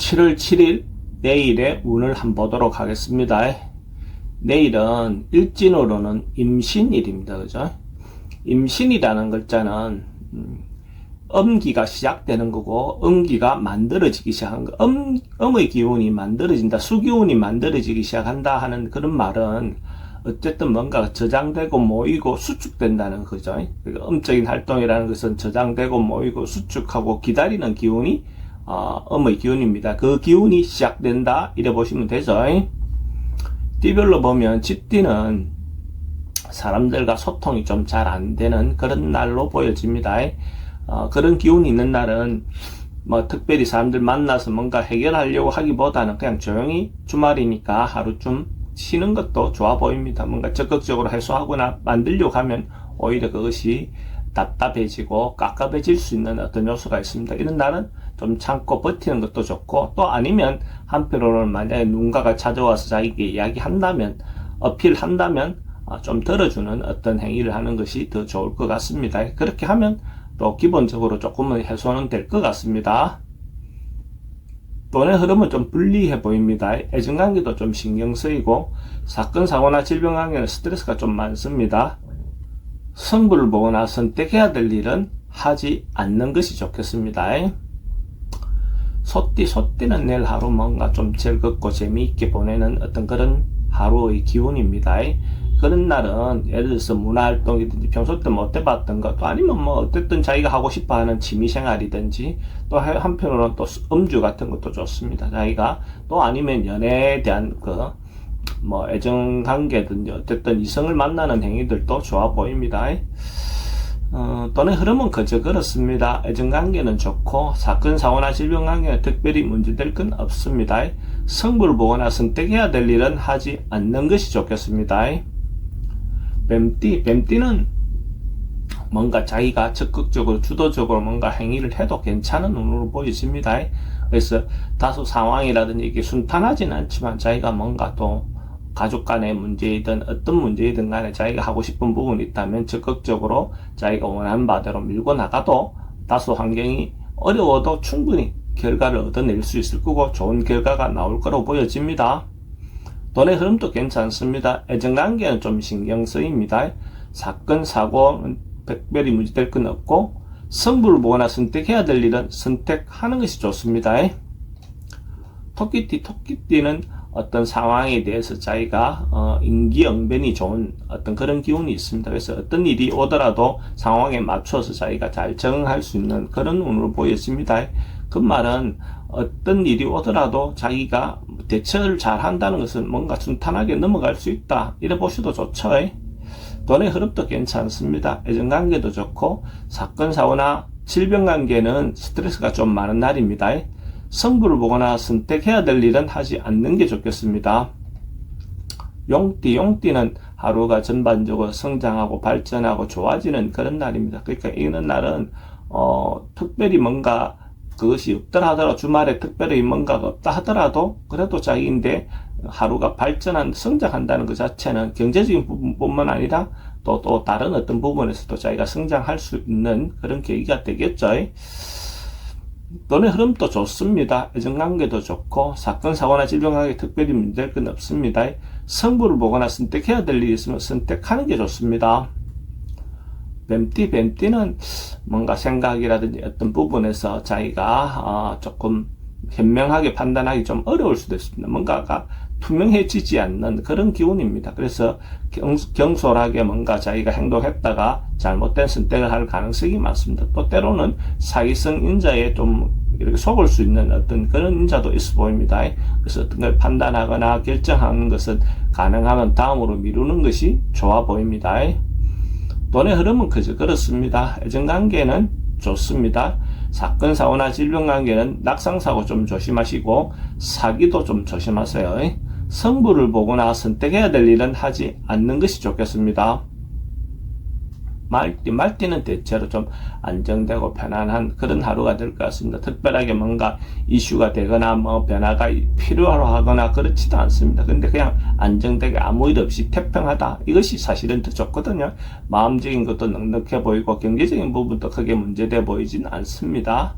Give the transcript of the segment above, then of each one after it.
7월 7일 내일의 운을 한번 보도록 하겠습니다. 내일은 일진으로는 임신일입니다. 그죠? 임신이라는 글자는 음기가 시작되는 거고 음기가 만들어지기 시작한 거. 음의 기운이 만들어진다, 수기운이 만들어지기 시작한다 하는 그런 말은 어쨌든 뭔가 저장되고 모이고 수축된다는 거죠. 그러니까 음적인 활동이라는 것은 저장되고 모이고 수축하고 기다리는 기운이 음의 기운입니다. 그 기운이 시작된다 이래 보시면 되죠. 띠별로 보면 쥐띠는 사람들과 소통이 좀 잘 안 되는 그런 날로 보여집니다. 그런 기운이 있는 날은 뭐 특별히 사람들 만나서 뭔가 해결하려고 하기보다는 그냥 조용히 주말이니까 하루쯤 쉬는 것도 좋아 보입니다. 뭔가 적극적으로 해소하거나 만들려고 하면 오히려 그것이 답답해지고 깝깝해질 수 있는 어떤 요소가 있습니다. 이런 날은 좀 참고 버티는 것도 좋고, 또 아니면 한편으로는 만약에 누군가가 찾아와서 자기에게 이야기한다면, 어필한다면 좀 들어주는 어떤 행위를 하는 것이 더 좋을 것 같습니다. 그렇게 하면 또 기본적으로 조금은 해소는 될 것 같습니다. 돈의 흐름은 좀 불리해 보입니다. 애정관계도 좀 신경 쓰이고, 사건, 사고나 질병 관계는 스트레스가 좀 많습니다. 승부를 보거나 선택해야 될 일은 하지 않는 것이 좋겠습니다. 소띠는 내일 하루 뭔가 좀 즐겁고 재미있게 보내는 어떤 그런 하루의 기운입니다. 그런 날은 예를 들어서 문화활동이든지 평소 때 못 해봤던 것, 또 아니면 뭐 어쨌든 자기가 하고 싶어하는 취미생활이든지, 또 한편으로는 또 음주 같은 것도 좋습니다. 자기가 또 아니면 연애에 대한 뭐 애정관계든지 어쨌든 이성을 만나는 행위들도 좋아 보입니다. 돈의 흐름은 그저 그렇습니다. 애정관계는 좋고 사건, 사고나 질병관계는 특별히 문제될 건 없습니다. 승부를 보거나 선택해야 될 일은 하지 않는 것이 좋겠습니다. 뱀띠는 뭔가 자기가 적극적으로 주도적으로 뭔가 행위를 해도 괜찮은 운으로 보여집니다. 그래서 다소 상황이라든지 이게 순탄하진 않지만 자기가 뭔가 또 가족 간의 문제이든 어떤 문제이든 간에 자기가 하고 싶은 부분이 있다면 적극적으로 자기가 원하는 바대로 밀고 나가도 다소 환경이 어려워도 충분히 결과를 얻어낼 수 있을 거고 좋은 결과가 나올 거로 보여집니다. 돈의 흐름도 괜찮습니다. 애정관계는 좀 신경 쓰입니다. 사건, 사고는 특별히 문제될 건 없고, 승부를 보거나 선택해야 될 일은 선택하는 것이 좋습니다. 토끼띠는 어떤 상황에 대해서 자기가 임기응변이 좋은 어떤 그런 기운이 있습니다. 그래서 어떤 일이 오더라도 상황에 맞춰서 자기가 잘 적응할 수 있는 그런 운으로 보여집니다. 그 말은 어떤 일이 오더라도 자기가 대처를 잘 한다는 것은 뭔가 순탄하게 넘어갈 수 있다 이래 보셔도 좋죠. 돈의 흐름도 괜찮습니다. 애정관계도 좋고 사건, 사고나 질병관계는 스트레스가 좀 많은 날입니다. 승부를 보거나 선택해야 될 일은 하지 않는 게 좋겠습니다. 용띠는 하루가 전반적으로 성장하고 발전하고 좋아지는 그런 날입니다. 그러니까 이런 날은 특별히 뭔가 그것이 없더라 하더라도, 주말에 특별히 뭔가가 없다 하더라도 그래도 자기인데 하루가 성장한다는 것 자체는 경제적인 부분뿐만 아니라 또 다른 어떤 부분에서도 자기가 성장할 수 있는 그런 계기가 되겠죠. 돈의 흐름도 좋습니다. 애정관계도 좋고 사건, 사고나 질병관계 특별히 문제될 건 없습니다. 승부를 보거나 선택해야 될 일이 있으면 선택하는 게 좋습니다. 뱀띠는 뭔가 생각이라든지 어떤 부분에서 자기가 조금 현명하게 판단하기 좀 어려울 수도 있습니다. 뭔가가 투명해지지 않는 그런 기운입니다. 그래서 경솔하게 뭔가 자기가 행동했다가 잘못된 선택을 할 가능성이 많습니다. 또 때로는 사기성 인자에 좀 이렇게 속을 수 있는 어떤 그런 인자도 있어 보입니다. 그래서 어떤 걸 판단하거나 결정하는 것은 가능하면 다음으로 미루는 것이 좋아 보입니다. 돈의 흐름은 그저 그렇습니다. 애정관계는 좋습니다. 사건, 사고나 질병관계는 낙상사고 좀 조심하시고 사기도 좀 조심하세요. 승부를 보거나 선택해야 될 일은 하지 않는 것이 좋겠습니다. 말띠는 대체로 좀 안정되고 편안한 그런 하루가 될 것 같습니다. 특별하게 뭔가 이슈가 되거나 뭐 변화가 필요하거나 그렇지도 않습니다. 근데 그냥 안정되게 아무 일 없이 태평하다, 이것이 사실은 더 좋거든요. 마음적인 것도 넉넉해 보이고 경제적인 부분도 크게 문제돼 보이진 않습니다.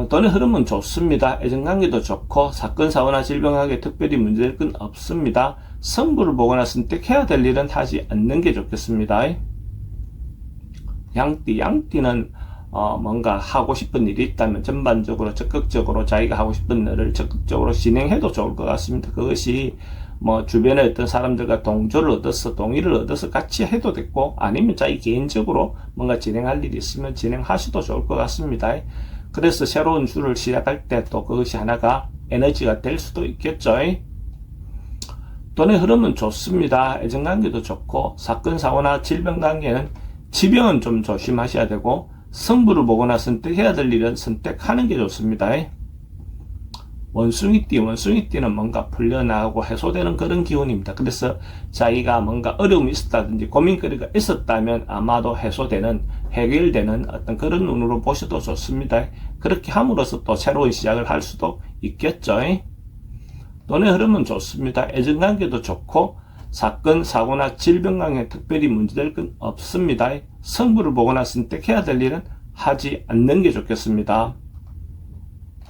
돈의 흐름은 좋습니다. 애정관계도 좋고 사건 사고나 질병하게 특별히 문제될 건 없습니다. 승부를 보거나 선택해야 될 일은 하지 않는 게 좋겠습니다. 양띠는 뭔가 하고 싶은 일이 있다면 전반적으로 적극적으로 자기가 하고 싶은 일을 적극적으로 진행해도 좋을 것 같습니다. 그것이 뭐 주변에 어떤 사람들과 동의를 얻어서 같이 해도 됐고, 아니면 자기 개인적으로 뭔가 진행할 일이 있으면 진행하셔도 좋을 것 같습니다. 그래서 새로운 주를 시작할 때 또 그것이 하나가 에너지가 될 수도 있겠죠. 돈의 흐름은 좋습니다. 애정관계도 좋고 사건 사고나 질병관계는 지병은 좀 조심하셔야 되고, 승부를 보거나 선택해야 될 일은 선택하는 게 좋습니다. 원숭이띠는 뭔가 풀려나가고 해소되는 그런 기운입니다. 그래서 자기가 뭔가 어려움이 있었다든지 고민거리가 있었다면 아마도 해결되는 어떤 그런 눈으로 보셔도 좋습니다. 그렇게 함으로써 또 새로운 시작을 할 수도 있겠죠. 돈의 흐름은 좋습니다. 애정관계도 좋고 사건, 사고나 질병관계 특별히 문제될 건 없습니다. 승부를 보거나 선택해야 될 일은 하지 않는 게 좋겠습니다.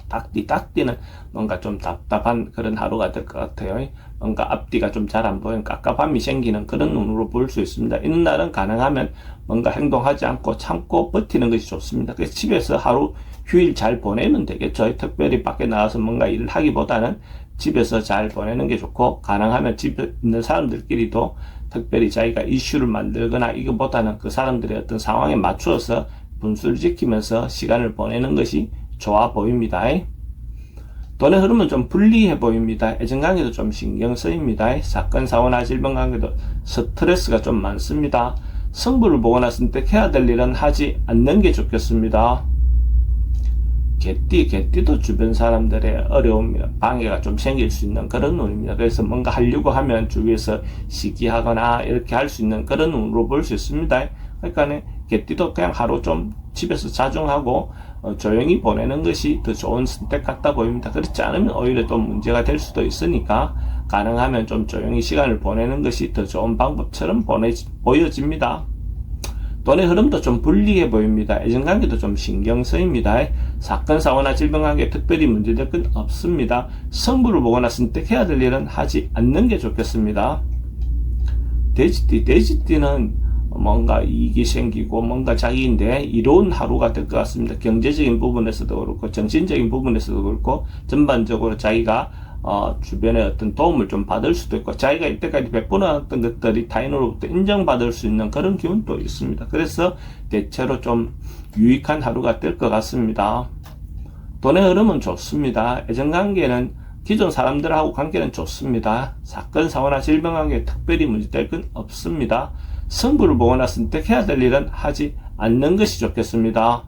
닭띠는 뭔가 좀 답답한 그런 하루가 될 것 같아요. 뭔가 앞뒤가 좀 잘 안 보이는 깝깝함이 생기는 그런 눈으로 볼 수 있습니다. 이런 날은 가능하면 뭔가 행동하지 않고 참고 버티는 것이 좋습니다. 그래서 집에서 하루 휴일 잘 보내면 되겠죠. 특별히 밖에 나가서 뭔가 일을 하기보다는 집에서 잘 보내는 게 좋고, 가능하면 집에 있는 사람들끼리도 특별히 자기가 이슈를 만들거나 이것보다는 그 사람들의 어떤 상황에 맞추어서 분수를 지키면서 시간을 보내는 것이 좋아 보입니다. 돈의 흐름은 좀 불리해 보입니다. 애정관계도 좀 신경 쓰입니다. 사건, 사고나 질병관계도 스트레스가 좀 많습니다. 승부를 보거나 선택해야 될 일은 하지 않는 게 좋겠습니다. 개띠도 주변 사람들의 어려움, 방해가 좀 생길 수 있는 그런 운입니다. 그래서 뭔가 하려고 하면 주위에서 시기하거나 이렇게 할 수 있는 그런 운으로 볼 수 있습니다. 그러니까 개띠도 그냥 하루 좀 집에서 자중하고 조용히 보내는 것이 더 좋은 선택 같다 보입니다. 그렇지 않으면 오히려 또 문제가 될 수도 있으니까 가능하면 좀 조용히 시간을 보내는 것이 더 좋은 방법처럼 보여집니다. 돈의 흐름도 좀 불리해 보입니다. 애정관계도 좀 신경 쓰입니다. 사건, 사고나 질병관계 특별히 문제될 건 없습니다. 승부를 보거나 선택해야 될 일은 하지 않는 게 좋겠습니다. 돼지띠는 뭔가 이익이 생기고 뭔가 자기인데 이로운 하루가 될 것 같습니다. 경제적인 부분에서도 그렇고 정신적인 부분에서도 그렇고 전반적으로 자기가 주변에 어떤 도움을 좀 받을 수도 있고, 자기가 이때까지 베풀어놨던 것들이 타인으로부터 인정받을 수 있는 그런 기운도 있습니다. 그래서 대체로 좀 유익한 하루가 될 것 같습니다. 돈의 흐름은 좋습니다. 애정관계는 기존 사람들하고 관계는 좋습니다. 사건, 사고나 질병관계 특별히 문제될 건 없습니다. 승부를 보거나 선택해야 될 일은 하지 않는 것이 좋겠습니다.